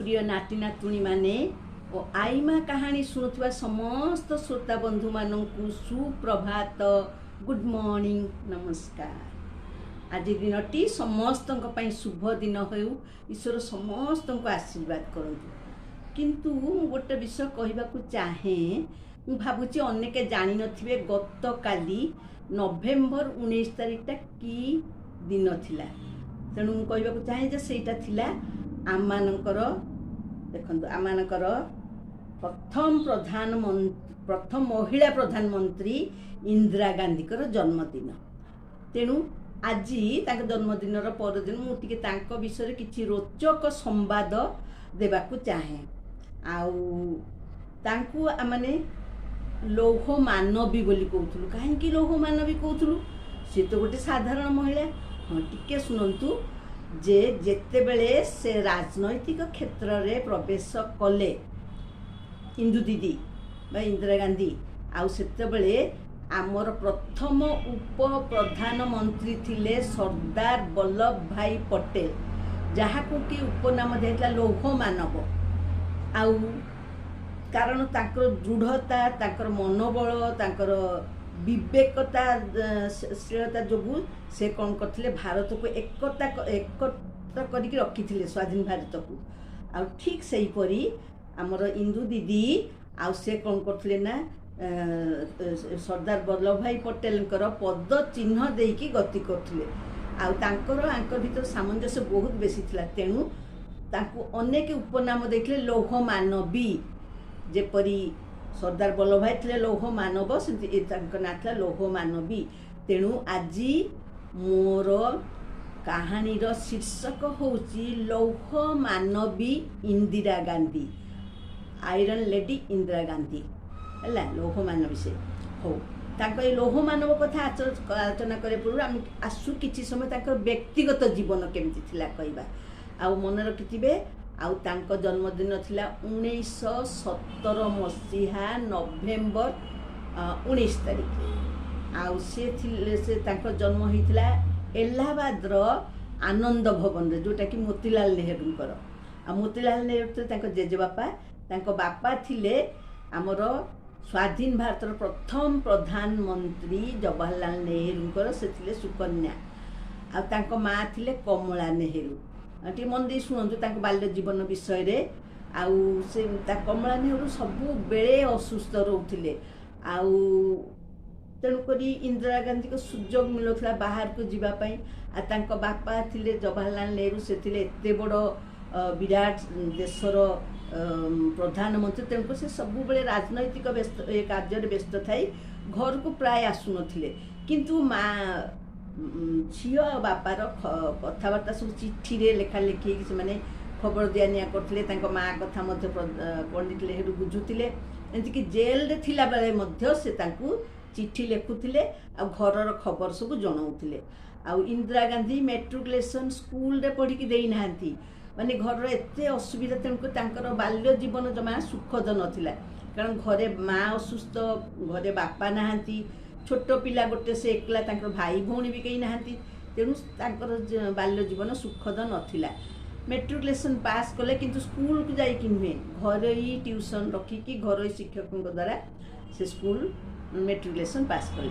प्रिय नाती नातुणी माने और आईमा कहानी शुणुवा समस्त श्रोता बंधु मानू सुप्रभात गुड मॉर्निंग नमस्कार। आज दिनटी समस्त शुभ दिन हो ईश्वर समस्त को आशीर्वाद करंतु। किंतु गोटे विषय कहवाक चाहे मु भावुची अनेक जानी नथिबे गत काली नवेम्बर 19 तारीखटा कि दिन थिला। तेणु कहवाक चाहे जे सेटा थिला आमानकर देखंतु आमानकर प्रथम महिला प्रधानमंत्री इंदिरा गांधी जन्मदिन। तेणु आज जन्मदिन परदिन मुझे विषय किसी रोचक संवाद देवाकू चाहे। आने लौह मानवी बोली कहूलु। कहीं लौह मानवी कहूलु? सी तो गोटे साधारण महिला। हाँ टिके शुणु जे जेते बेले से राजनैतिक क्षेत्र में प्रवेश कले इंदु दीदी इंदिरा गांधी आते बेले आमर प्रथम उप प्रधानमंत्री थिले सरदार वल्लभ भाई पटेल, जहाँ को कि उपनाम दिया लौह मानव। आउ कारण ताकर दृढ़ता ताकर मनोबल ताकर विवेकताशीलता जोगु से कौन करथिले भारत को एकता करके रखी स्वाधीन भारत को। आ ठीक सही परी आमर इंदु दीदी आ से कौन करथिले ना सरदार वल्लभ भाई पटेल पद चिन्ह देकी गति करथिले। आंकर भीतर सामंजस्य बहुत बेसी थिला। तेणु तांको अनेक उपनाम देथिले लौह मानवी। जेपरी सरदार वल्लभ भाई थे लौह मानव से ना था लौह मानवी। तेणु आज मोर कहानीर शीर्षक होची लौह मानवी इंदिरा गांधी, आयरन लेडी इंदिरा गांधी है लौह मानवी से हो। लौह मानव कथा आलोचना करे पूर्व आम आसु किसी समय व्यक्तिगत जीवन केमती थिला कहबा। आ मन रखिथिबे आउ तांको जन्मदिन थिला 1917 मसीहा नवेम्बर 19 तारीख। आउ से थिले से तांको जन्म होइथिला इलाहाबाद आनंद भवन रे, जोटा कि मोतीलाल नेहरू। आ मोतीलाल नेहरू तांको जेजे बापा थिले आमर स्वाधीन भारत प्रथम प्रधानमंत्री जवाहरलाल नेहरू से थिले सुकन्या। आ तांको माँ थिले कमला नेहरू। टी मन दे शुणु बाल्य जीवन विषय रे। आउ से कमला नेहरू सबु बेले असुस्थ रोते। तेणुक इंदिरा गांधी को सुजोग मिलूला बाहर को जीवाई। आ बापा थिले जवाहरलाल नेहरू से थिले एते बड़ विराट देशर प्रधानमंत्री। तेणुक से सबु बेले राजनैतिक व्यस्त कार्य व्यस्त थाई घर को प्राय आसु नथिले। किंतु माँ झील बापार कथबार्ता सब चिठी रे लेखा लेखी से खबर दिया निया करते। माँ कथा पंडित नेहरू बुझुले। एमतीक जेल रे थिला बेले मध्य से चिठी लिखुले आ घर खबर सब जनाऊले। आ इंदिरा गांधी मेट्रिकुलेशन स्कूल रे पढ़ी देई नांती माने घर एते असुविधा। तेणुक बाल्य जीवन जमा सुखद नथिला। कारण घरे माँ असुस्थ, घरे बापा नाहांती, छोट पिला गोटे से एकला, भाई भौणी भी कहीं नहांती। तेणु बाल्य जीवन सुखद नथिला। मेट्रिकुलेशन पास कले किंतु स्कूल को जाइक नुहे घर ही ट्यूशन रखिकी घर शिक्षकों द्वारा से स्कूल मेट्रिकुलेशन पास कले।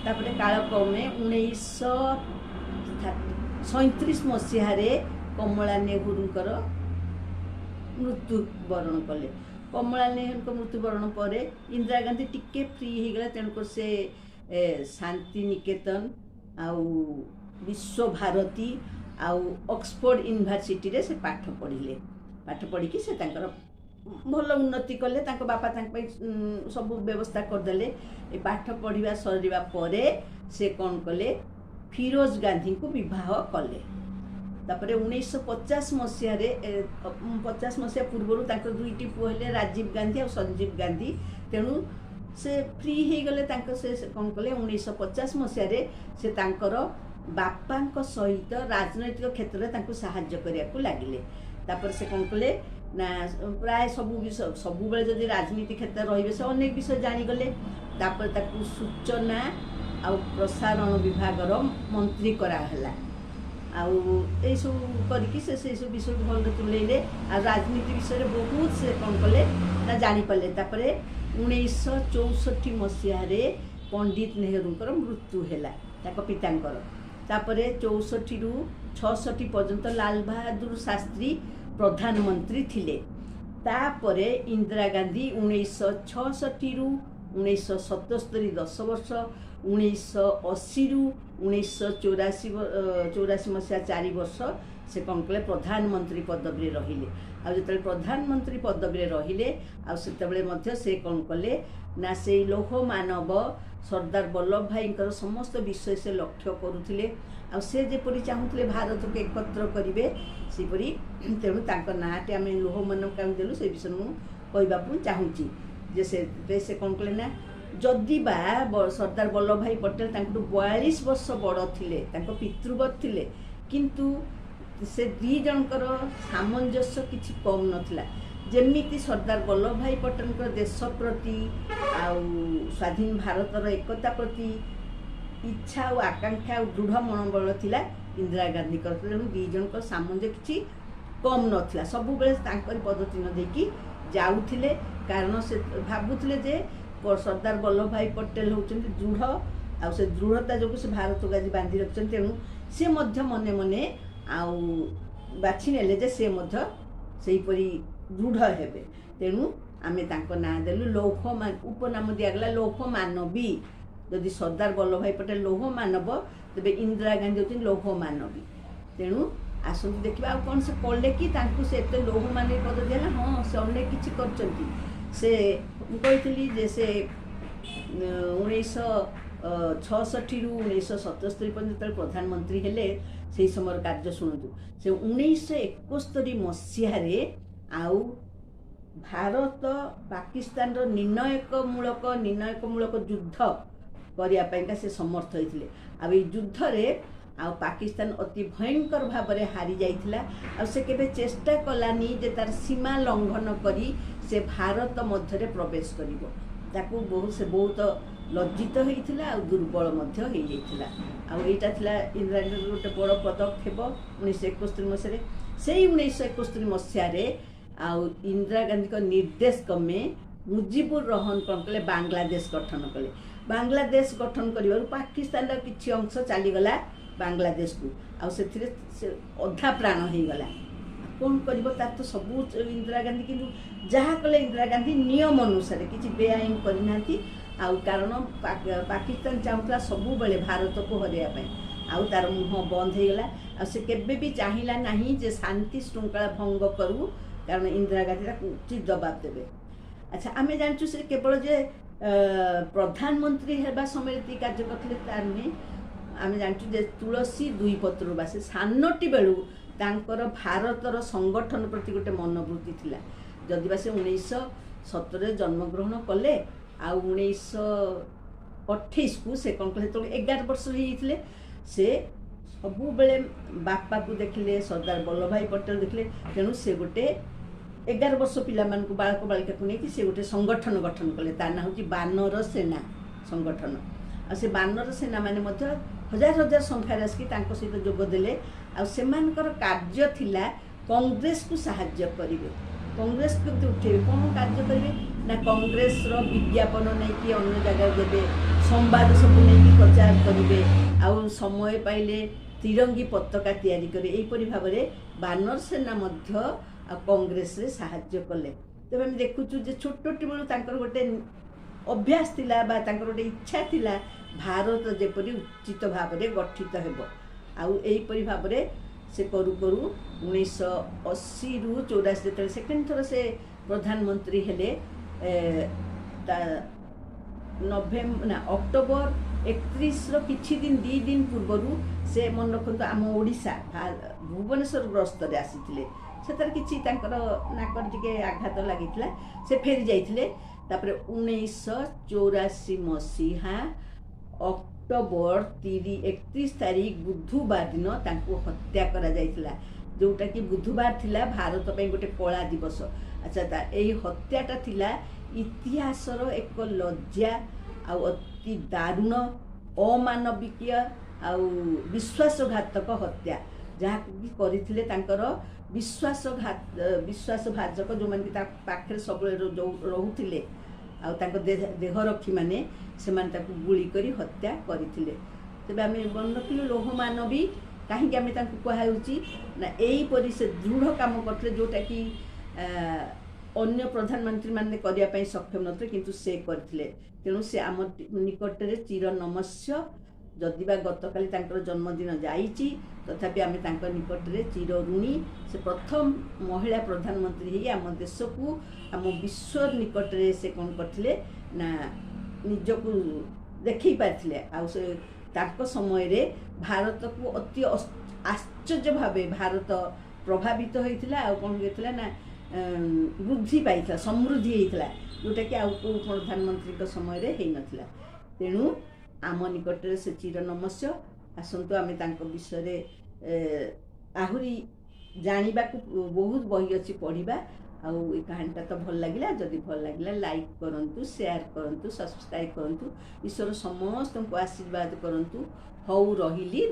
तापरे कालक्रमे 1937 मसीह कमला नेहरूंकर मृत्युवरण कले। कमला नेहरू मृत्युवरण पर इंदिरा गांधी टिके फ्री हो गला। तेणुक से शांति निकेतन आउ विश्व भारती आउ ऑक्सफोर्ड यूनिवर्सिटी रे से पाठ पढ़िले। पाठ पढ़ी से भल उन्नति कले। बापा सब व्यवस्था करदे। पाठ पढ़ा सरिबा परे से कौन कले फिरोज गांधी को विवाह कले। तापरे 1950 मसीह 50 मसीहा पूर्व दुईटी पुओ हेले राजीव गांधी और संजीव गांधी। तेणु से फ्री हो गले। से कौन कले 1950 मसीह से बापा सहित राजनैतिक क्षेत्र में साहाय्य करने लगिले। तापर से कौन कले ना प्राय सबू विषय सबु बेले जदि राजनीति क्षेत्र रही से अनेक विषय जानीगले। तापर सूचना आ प्रसारण विभाग मंत्री कराला। आउ यही सब करके से सब विषय भल तुलेले आ राजनीति विषय बहुत से कौन कले ना जानीपारे। तापर 1964 मसीह पंडित नेहरूंकर मृत्यु है पितांकर। तापर 64 रु 66 पर्यंत लाल बहादुर शास्त्री प्रधानमंत्री थिले। तापर इंदिरा गांधी 1966 रु 1977 10 वर्ष, 1980 रु 1984 मसीहा 4 वर्ष से कौन कले प्रधानमंत्री पदवी रहिले। जो प्रधानमंत्री पदवी रहिले से कौन कले ना से लौह मानव सरदार वल्लभ भाई समस्त विषय से लक्ष्य करुले। से जेपरी चाहूले भारत को एकत्र करेंगे सेपरी तेणु नाटे आम लौह मानव क्या देलु से विषय मुझे कहवाक चाहूँगी जे से कौन कले ना जदि बा सरदार वल्लभ भाई पटेल 42 वर्ष बड़ थिले पितृवत थिले किंतु से दी जनकर सामंजस्य किछि कम नथिला। जेमिति सरदार वल्लभ भाई पटेल देश प्रति आउ स्वाधीन भारतर एकता प्रति इच्छा और आकांक्षा और दृढ़ मनोबल थिला इंदिरा गांधी तेणु दी जनकर सामंजस्य किछि कम नथिला। सबु बेले तांकरी पदचिन्ह देकी जाउथिले कारण से भाबुथिले जे सरदार वल्लभ भाई पटेल होउछन्ति दृढ़ आ से दृढ़ता जो से भारत को आज बांधि रखछन। तेणु से मध्य मने मने आउ बाछि नेले जे से मध्य सेहीपरि दृढ़ हेबे। तेणु आमे तांको नाम देलु लौह उपनाम दियागला लौह मानवी। यदि सरदार वल्लभ भाई पटेल लौह मानव तेबे इंदिरा गांधी होउछन लौह मानवी। तेणु आसंतु देखिबा आ कोन से कले कि तांको से एते लौह मानवी पद दिला। हाँ से अनेक किछि करचंती से कही जैसे 1966 रु 1977 पर्यंत प्रधानमंत्री हेले से समय कार्य शुणु से 1971 मसीह आउ भारत पाकिस्तान निर्णायकमूलक युद्ध करने से समर्थ होते। आ युद्ध रे आ पाकिस्तान अति भयंकर भाव में हारी जाइथिला। आ से केबे चेष्टा कलानी जे तार सीमा लंघन करी से भारत मध्य प्रवेश करिवो। ताकू बहुत लज्जित होइथिला आ दुर्बल मध्य हो जाइथिला। आ एटा थिला इंदिरा गांधी गोटे बड़ पदक्षेप 1971 मसीह से 1971 मसीह आ इंदिरा गांधी को निर्देश क्रमे मुजीबुर रहमान कौन कले बांग्लादेश गठन कले। बांग्लादेश गठन कर पाकिस्तान किछि अंश चलीगला बांग्लादेश को आ से अधा प्राण हो गला। कौन कर तो सबू इंदिरा गांधी किंतु जहाँ कले इंदिरा गांधी नियम अनुसार किसी बेआईन करना कारण पाकिस्तान चाहूला सबु बेले भारत को हरैया आउ तार मुह बंद हो गला। से केबे भी चाहिला नहीं जे शांति श्रृंखला भंग करू कारण इंदिरा गांधी उचित जवाब देवे। अच्छा आम जानचु से केवल जे प्रधानमंत्री हेबा समय कार्य करते तार नुहे आम जानचु जे तुलसी दुई पत्र बासे सानटी बेलू तांकर भारतर संगठन प्रति गोटे मनोवृत्ति थिला। जदि बा से 1917 जन्मग्रहण कले आ 1928 को से कौन कले तो 11 वर्ष होते से सबु बेले बापा को देखिले सरदार वल्लभ भाई पटेल देखिले। तेणु से गोटे 11 वर्ष पिला बालक बालिका को लेकिन से गोटे संगठन गठन कले तार ना हूँ बानर सेना संगठन। आ से बानर सेना माने मध्य हजार हजार संख्यार आसिक सहित जोगदेले। आर कार्य थिला कांग्रेस को साहाय्य करेंगे कांग्रेस को उठे कौन कार्य करेंगे ना कांग्रेस विज्ञापन नहीं कि अन्य जगह देवे संवाद सब नहीं प्रचार करेंगे आउ समय पाइले तिरंगी पताका तैयारी करे एपरी भाव में बानर सेना मध्य कांग्रेस रे साहाय्य कले। तब आम देखुचु जे छोटी बेलू तांकर गोटे अभ्यास थिला बा तांकर गोटे इच्छा थिला भारत जेपरी उचित भाव में गठित हेबो। आउ एपरी भाव में से करू करू 1980 रु 84 जो सेकेंड थर से प्रधानमंत्री हेले नवेम्बर ना अक्टोबर 31 किछि दिन 2 दिन पूर्व से मन रखु आम ओडिशा भुवनेश्वर ग्रस्त आसी से किसी नाकर टिके आघात लगी से फेरी जाइए। तापर 1984 मसीहा अक्टोबर 31 तारीख बुधवार दिन हत्या करा जाइथिला जोटा कि बुधवार थिला भारत पे गोटे कला दिवस। अच्छा यही हत्याटा थिला इतिहासर एक लज्जा आ अति दारुण अमानविकीय आ विश्वासघातक हत्या। ଯାହାକି କରିଥିଲେ ତାଙ୍କର ବିଶ୍ୱାସଭାଜକ ଯେଉଁମାନେ କି ତା ପାଖରେ ସବୁବେଳେ ରହୁଥିଲେ ଆଉ ତାଙ୍କ ଦେହରକ୍ଷୀ ମାନେ ସେମାନେ ତାକୁ ଗୁଳି କରି ହତ୍ୟା କରିଥିଲେ। ତେବେ ଆମେ ମନେ ରଖିଲୁ ଲୌହ ମାନବୀ କାହିଁକି ଆମେ ତାଙ୍କୁ କୁହାହେଉଛି ନା ଏଇପରି ସେ ଦୃଢ଼ କାମ କରିଥିଲେ ଯେଉଁଟାକି ଅନ୍ୟ ପ୍ରଧାନମନ୍ତ୍ରୀ ମାନେ କରିବା ପାଇଁ ସକ୍ଷମ ନଥିଲେ କିନ୍ତୁ ସେ କରିଥିଲେ। ତେଣୁ ସେ ଆମ ନିକଟରେ ଚିର ନମସ୍ୟ। ଯଦିବା ଗତକାଲି ତାଙ୍କର ଜନ୍ମଦିନ ଯାଇଛି ତଥାପି ଆମେ ତାଙ୍କ ନିକଟରେ ଚିର ଋଣୀ। ସେ ପ୍ରଥମ ମହିଳା ପ୍ରଧାନମନ୍ତ୍ରୀ ହେଇ ଆମ ଦେଶକୁ ଆମ ବିଶ୍ୱ ନିକଟରେ ସେ କ'ଣ କରିଥିଲେ ନା ନିଜକୁ ଦେଖେଇ ପାରିଥିଲେ। ଆଉ ସେ ତାଙ୍କ ସମୟରେ ଭାରତକୁ ଅତି ଆଶ୍ଚର୍ଯ୍ୟ ଭାବେ ଭାରତ ପ୍ରଭାବିତ ହୋଇଥିଲା ଆଉ କ'ଣ ହେଇଥିଲା ନା ବୃଦ୍ଧି ପାଇଥିଲା, ସମୃଦ୍ଧି ହେଇଥିଲା, ଯେଉଁଟାକି ଆଉ କେଉଁ ପ୍ରଧାନମନ୍ତ୍ରୀଙ୍କ ସମୟରେ ହେଇନଥିଲା। ତେଣୁ ଆମ ନିକଟରେ ସେ ଚିର ନମସ୍ୟ। ଆସନ୍ତୁ ଆମେ ତାଙ୍କ ବିଷୟରେ ଆହୁରି ଜାଣିବାକୁ ବହୁତ ବହି ଅଛି ପଢ଼ିବା। ଆଉ ଏ କାହାଣୀଟା ତ ଭଲ ଲାଗିଲା। ଯଦି ଭଲ ଲାଗିଲା ଲାଇକ୍ କରନ୍ତୁ, ସେୟାର କରନ୍ତୁ, ସବସ୍କ୍ରାଇବ୍ କରନ୍ତୁ। ଈଶ୍ୱର ସମସ୍ତଙ୍କୁ ଆଶୀର୍ବାଦ କରନ୍ତୁ। ହଉ ରହିଲି।